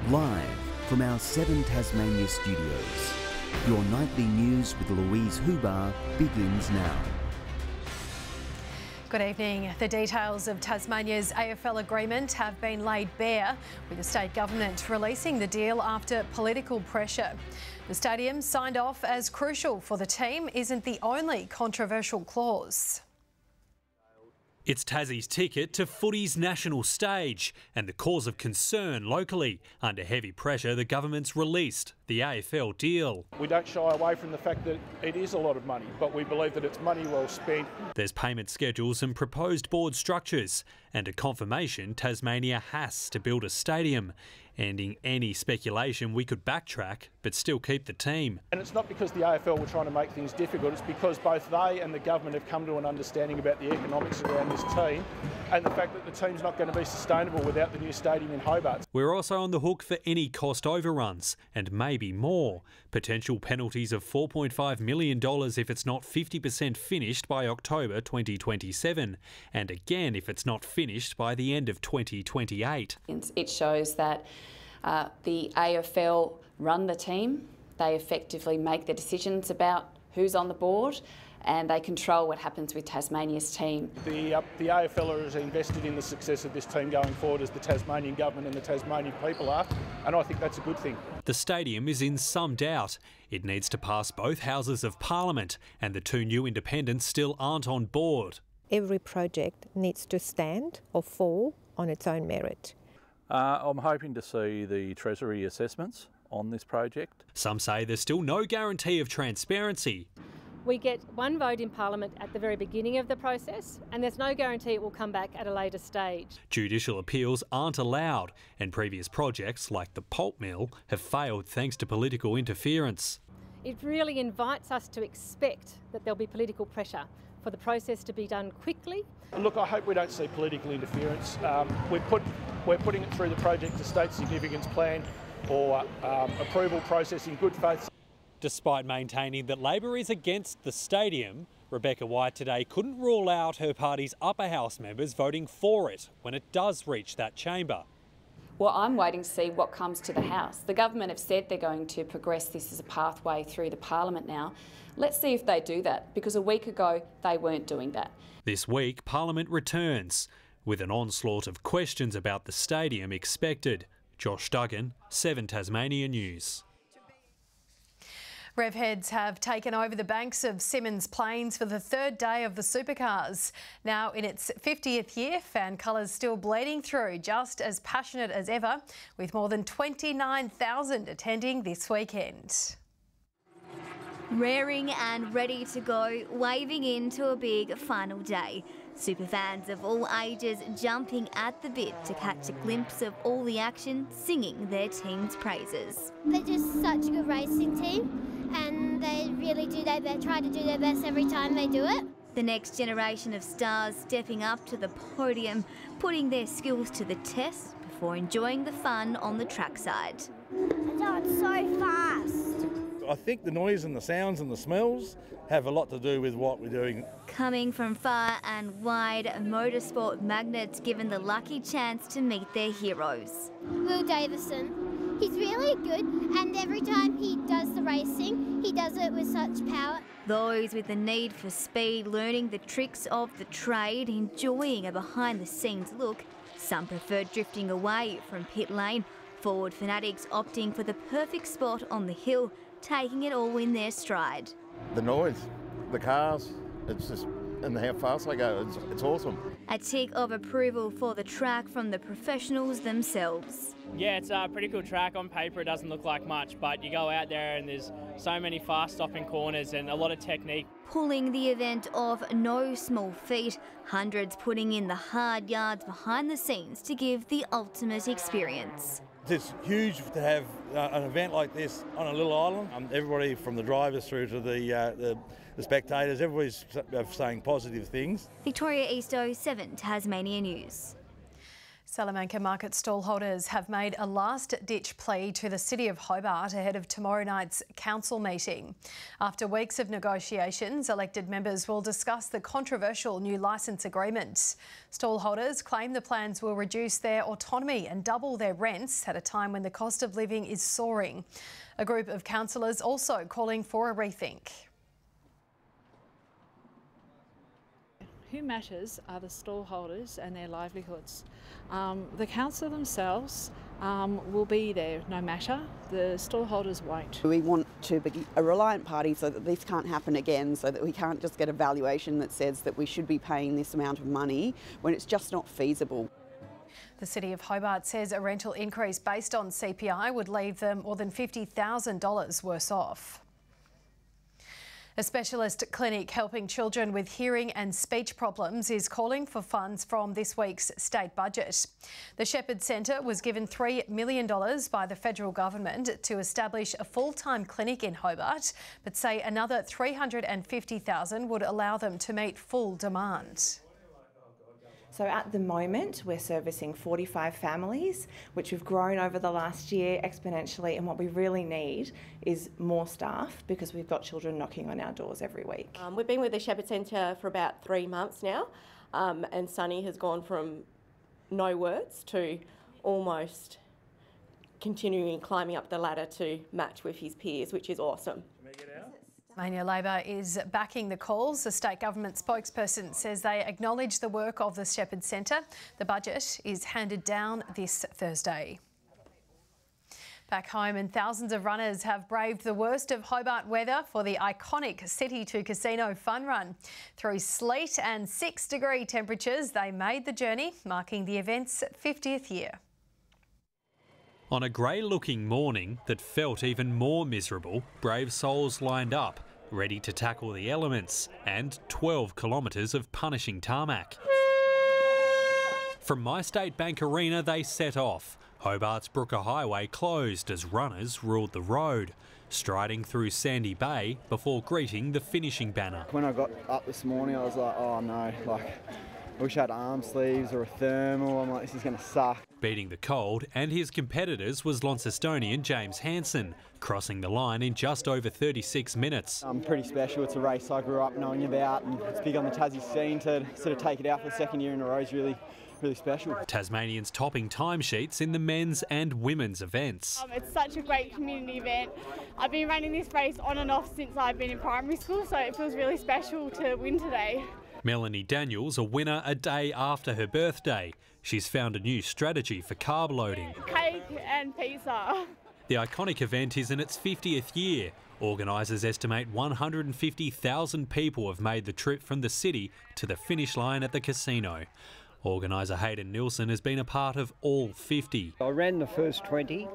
Live from our 7 Tasmania studios, your nightly news with Louise Hobart begins now. Good evening. The details of Tasmania's AFL agreement have been laid bare, with the state government releasing the deal after political pressure. The stadium, signed off as crucial for the team, isn't the only controversial clause. It's Tassie's ticket to footy's national stage and the cause of concern locally. Under heavy pressure, the government's released the AFL deal. We don't shy away from the fact that it is a lot of money, but we believe that it's money well spent. There's payment schedules and proposed board structures, and a confirmation Tasmania has to build a stadium, ending any speculation we could backtrack but still keep the team. And it's not because the AFL were trying to make things difficult, it's because both they and the government have come to an understanding about the economics around this team and the fact that the team's not going to be sustainable without the new stadium in Hobart. We're also on the hook for any cost overruns and maybe more. Potential penalties of $4.5 million if it's not 50% finished by October 2027, and again if it's not finished by the end of 2028. It shows that the AFL run the team, they effectively make the decisions about who's on the board, and they control what happens with Tasmania's team. The AFL is invested in the success of this team going forward, as the Tasmanian government and the Tasmanian people are, and I think that's a good thing. The stadium is in some doubt. It needs to pass both houses of Parliament, and the two new independents still aren't on board. Every project needs to stand or fall on its own merit. I'm hoping to see the Treasury assessments on this project. Some say there's still no guarantee of transparency. We get one vote in Parliament at the very beginning of the process, and there's no guarantee it will come back at a later stage. Judicial appeals aren't allowed, and previous projects like the pulp mill have failed thanks to political interference. It really invites us to expect that there'll be political pressure for the process to be done quickly. Look, I hope we don't see political interference. We're putting it through the project to state significance plan or approval process in good faith. Despite maintaining that Labor is against the stadium, Rebecca White today couldn't rule out her party's upper house members voting for it when it does reach that chamber. Well, I'm waiting to see what comes to the House. The government have said they're going to progress this as a pathway through the Parliament now. Let's see if they do that, because a week ago they weren't doing that. This week, Parliament returns, with an onslaught of questions about the stadium expected. Josh Duggan, 7 Tasmania News. Rev heads have taken over the banks of Symmons Plains for the third day of the Supercars. Now in its 50th year, fan colours still bleeding through, just as passionate as ever, with more than 29,000 attending this weekend. Raring and ready to go, waving into a big final day. Superfans of all ages jumping at the bit to catch a glimpse of all the action, singing their team's praises. They're just such a good racing team, and they really do they try to do their best every time they do it. The next generation of stars stepping up to the podium, putting their skills to the test before enjoying the fun on the trackside. It's so fast. I think the noise and the sounds and the smells have a lot to do with what we're doing. Coming from far and wide, motorsport magnets given the lucky chance to meet their heroes. Will Davison, he's really good, and every time he does the racing, he does it with such power. Those with the need for speed, learning the tricks of the trade, enjoying a behind-the-scenes look. Some prefer drifting away from pit lane. Forward fanatics opting for the perfect spot on the hill, taking it all in their stride. The noise, the cars, it's just, and how fast they go, it's awesome. A tick of approval for the track from the professionals themselves. Yeah, it's a pretty cool track. On paper it doesn't look like much, but you go out there and there's so many fast stopping corners and a lot of technique. Pulling the event off, no small feat, hundreds putting in the hard yards behind the scenes to give the ultimate experience. It's huge to have an event like this on a little island. Everybody from the drivers through to the spectators, everybody's saying positive things. Victoria Easto, 7 Tasmania News. Salamanca Market stallholders have made a last-ditch plea to the City of Hobart ahead of tomorrow night's council meeting. After weeks of negotiations, elected members will discuss the controversial new licence agreement. Stallholders claim the plans will reduce their autonomy and double their rents at a time when the cost of living is soaring. A group of councillors also calling for a rethink. Who matters are the stallholders and their livelihoods. The council themselves will be there no matter. The stallholders won't. We want to be a reliant party so that this can't happen again, so that we can't just get a valuation that says that we should be paying this amount of money when it's just not feasible. The City of Hobart says a rental increase based on CPI would leave them more than $50,000 worse off. A specialist clinic helping children with hearing and speech problems is calling for funds from this week's state budget. The Shepherd Centre was given $3 million by the federal government to establish a full-time clinic in Hobart, but say another $350,000 would allow them to meet full demand. So at the moment, we're servicing 45 families, which we've grown over the last year exponentially, and what we really need is more staff because we've got children knocking on our doors every week. We've been with the Shepherd Centre for about 3 months now, and Sonny has gone from no words to almost continuing climbing up the ladder to match with his peers, which is awesome. Tasmania Labor is backing the calls. The state government spokesperson says they acknowledge the work of the Shepherd Centre. The budget is handed down this Thursday. Back home, and thousands of runners have braved the worst of Hobart weather for the iconic City to Casino Fun Run. Through sleet and 6-degree temperatures, they made the journey, marking the event's 50th year. On a grey-looking morning that felt even more miserable, brave souls lined up, ready to tackle the elements and 12 kilometres of punishing tarmac. From My State Bank Arena they set off. Hobart's Brooker Highway closed as runners ruled the road, striding through Sandy Bay before greeting the finishing banner. When I got up this morning I was like, oh no, I wish I had arm sleeves or a thermal. I'm like, this is going to suck. Beating the cold and his competitors was Launcestonian James Hansen, crossing the line in just over 36 minutes. Pretty special. It's a race I grew up knowing about, and it's big on the Tassie scene. To sort of take it out for the second year in a row is really special. Tasmanians topping timesheets in the men's and women's events. It's such a great community event. I've been running this race on and off since I've been in primary school, so it feels really special to win today. Melanie Daniels, a winner a day after her birthday. She's found a new strategy for carb loading. Cake and pizza. The iconic event is in its 50th year. Organisers estimate 150,000 people have made the trip from the city to the finish line at the casino. Organiser Hayden Nilsson has been a part of all 50. I ran the first 20,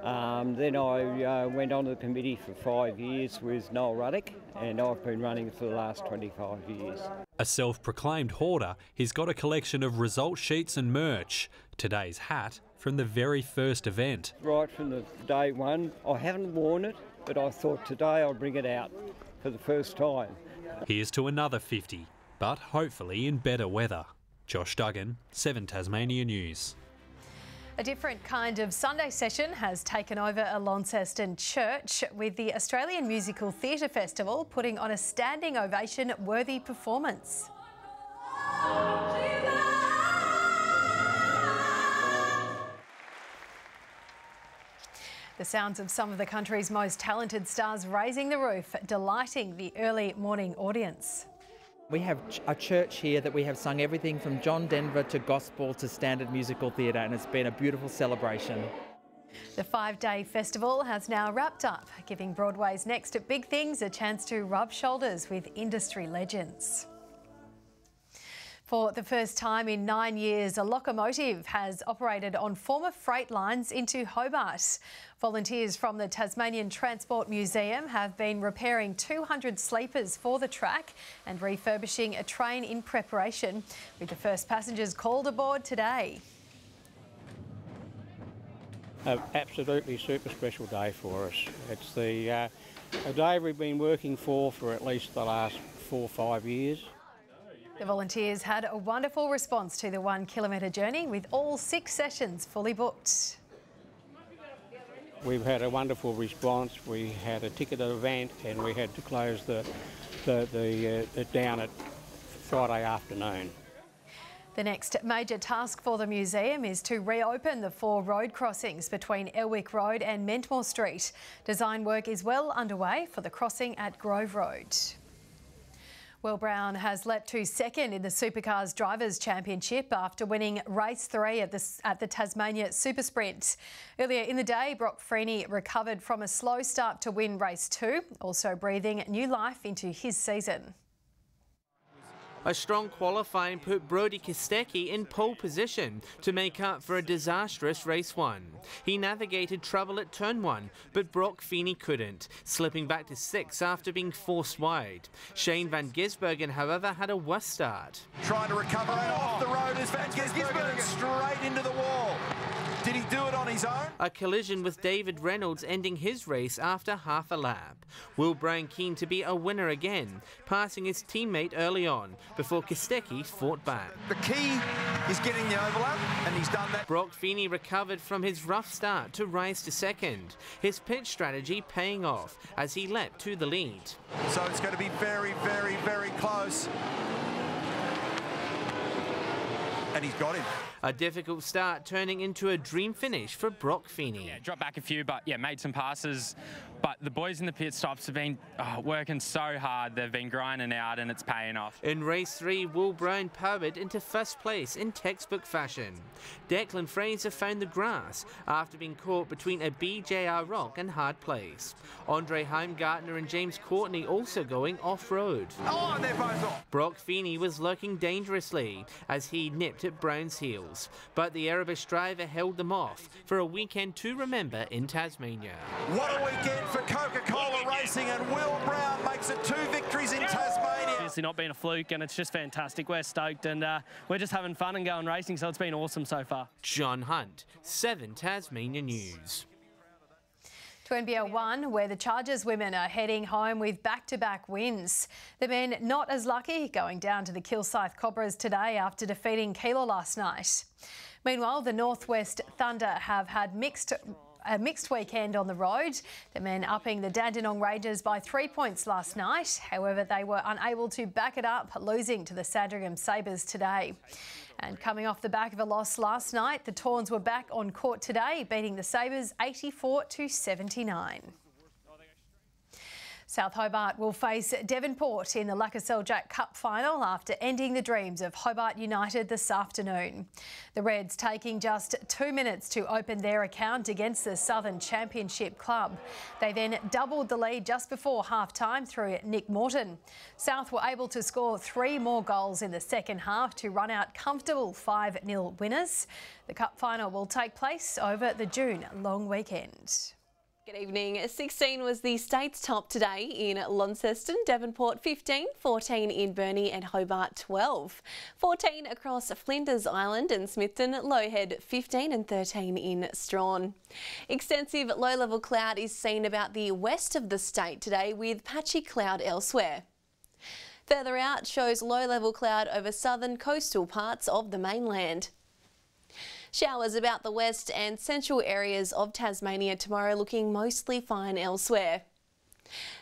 then I went on to the committee for 5 years with Noel Ruddock, and I've been running for the last 25 years. A self-proclaimed hoarder, he's got a collection of result sheets and merch. Today's hat from the very first event. Right from the day one, I haven't worn it, but I thought today I'll bring it out for the first time. Here's to another 50, but hopefully in better weather. Josh Duggan, 7 Tasmania News. A different kind of Sunday session has taken over a Launceston church, with the Australian Musical Theatre Festival putting on a standing ovation-worthy performance. The sounds of some of the country's most talented stars raising the roof, delighting the early morning audience. We have a church here that we have sung everything from John Denver to gospel to standard musical theatre, and it's been a beautiful celebration. The 5-day festival has now wrapped up, giving Broadway's next big things a chance to rub shoulders with industry legends. For the first time in 9 years, a locomotive has operated on former freight lines into Hobart. Volunteers from the Tasmanian Transport Museum have been repairing 200 sleepers for the track and refurbishing a train in preparation, with the first passengers called aboard today. An absolutely super special day for us. It's a day we've been working for at least the last 4 or 5 years. The volunteers had a wonderful response to the 1 kilometre journey, with all 6 sessions fully booked. We've had a wonderful response. We had a ticketed event and we had to close the down at Friday afternoon. The next major task for the museum is to reopen the 4 road crossings between Elwick Road and Mentmore Street. Design work is well underway for the crossing at Grove Road. Will Brown has leapt to second in the Supercars Drivers' Championship after winning race 3 at the Tasmania Super Sprint. Earlier in the day, Brock Freeney recovered from a slow start to win race 2, also breathing new life into his season. A strong qualifying put Brodie Kostecki in pole position to make up for a disastrous race 1. He navigated trouble at turn 1, but Brock Feeney couldn't, slipping back to 6th after being forced wide. Shane van Gisbergen, however, had a worse start. Trying to recover and off the road is van Gisbergen straight into the wall. Did he do it on his own? A collision with David Reynolds ending his race after half a lap. Will Brown keen to be a winner again, passing his teammate early on before Kostecki fought back. The key is getting the overlap, and he's done that. Brock Feeney recovered from his rough start to rise to second. His pitch strategy paying off as he leapt to the lead. So it's going to be very, very, very close. And he's got him. A difficult start turning into a dream finish for Brock Feeney. Yeah, dropped back a few, but yeah, made some passes. But the boys in the pit stops have been working so hard. They've been grinding out and it's paying off. In race 3, Will Brown powered into first place in textbook fashion. Declan Fraser found the grass after being caught between a BJR rock and hard place. Andre Heimgartner and James Courtney also going off-road. Oh, they're both off. Brock Feeney was lurking dangerously as he nipped at Brown's heels, but the Erebus driver held them off for a weekend to remember in Tasmania. What a weekend for Coca-Cola Racing, and Will Brown makes it 2 victories in Tasmania. Obviously not been a fluke, and it's just fantastic. We're stoked and we're just having fun and going racing, so it's been awesome so far. John Hunt, 7 Tasmania News. To NBL 1, where the Chargers women are heading home with back-to-back wins. The men not as lucky, going down to the Kilsyth Cobras today after defeating Keilor last night. Meanwhile, the Northwest Thunder have had a mixed weekend on the road. The men upping the Dandenong Rangers by 3 points last night. However, they were unable to back it up, losing to the Sandringham Sabres today. And coming off the back of a loss last night, the Tawns were back on court today, beating the Sabres 84-79. South Hobart will face Devonport in the Lacaselle Jack Cup final after ending the dreams of Hobart United this afternoon. The Reds taking just 2 minutes to open their account against the Southern Championship club. They then doubled the lead just before half-time through Nick Morton. South were able to score 3 more goals in the second half to run out comfortable 5-0 winners. The cup final will take place over the June long weekend. Good evening. 16 was the state's top today in Launceston, Devonport 15, 14 in Burnie and Hobart 12. 14 across Flinders Island and Smithton, Lowhead 15 and 13 in Strawn. Extensive low-level cloud is seen about the west of the state today with patchy cloud elsewhere. Further out shows low-level cloud over southern coastal parts of the mainland. Showers about the west and central areas of Tasmania tomorrow, looking mostly fine elsewhere.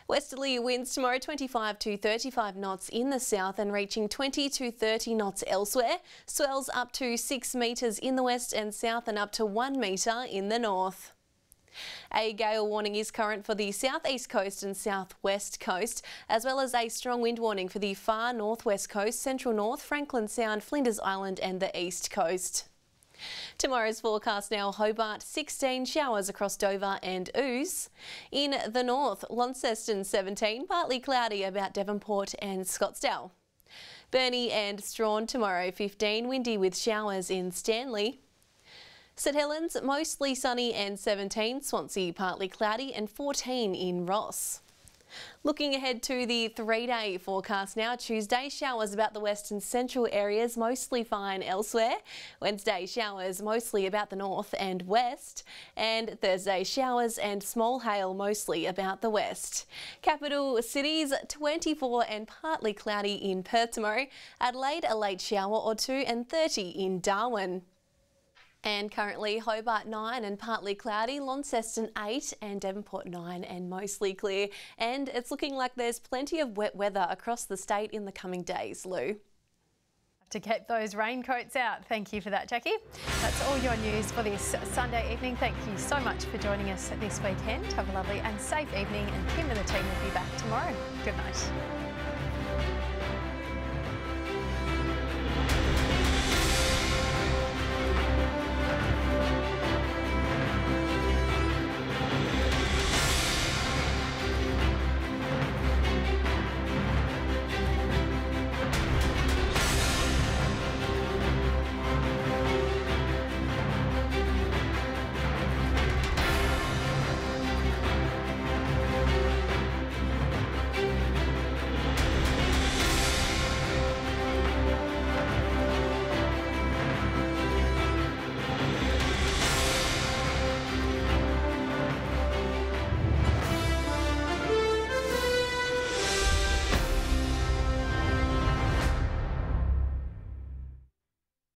Westerly winds tomorrow 25 to 35 knots in the south and reaching 20 to 30 knots elsewhere. Swells up to 6 metres in the west and south and up to 1 metre in the north. A gale warning is current for the southeast coast and southwest coast, as well as a strong wind warning for the far northwest coast, central north, Franklin Sound, Flinders Island and the east coast. Tomorrow's forecast now: Hobart 16, showers across Dover and Ouse. In the north, Launceston 17, partly cloudy about Devonport and Scottsdale. Burnie and Strawn tomorrow 15, windy with showers in Stanley. St Helens mostly sunny and 17, Swansea partly cloudy and 14 in Ross. Looking ahead to the 3-day forecast now. Tuesday, showers about the west and central areas, mostly fine elsewhere. Wednesday, showers mostly about the north and west. And Thursday, showers and small hail mostly about the west. Capital cities, 24 and partly cloudy in Perth tomorrow. Adelaide, a late shower or two, and 30 in Darwin. And currently Hobart 9 and partly cloudy, Launceston 8 and Devonport 9 and mostly clear. And it's looking like there's plenty of wet weather across the state in the coming days, Lou. To keep those raincoats out. Thank you for that, Jackie. That's all your news for this Sunday evening. Thank you so much for joining us this weekend. Have a lovely and safe evening, and Kim and the team will be back tomorrow. Good night.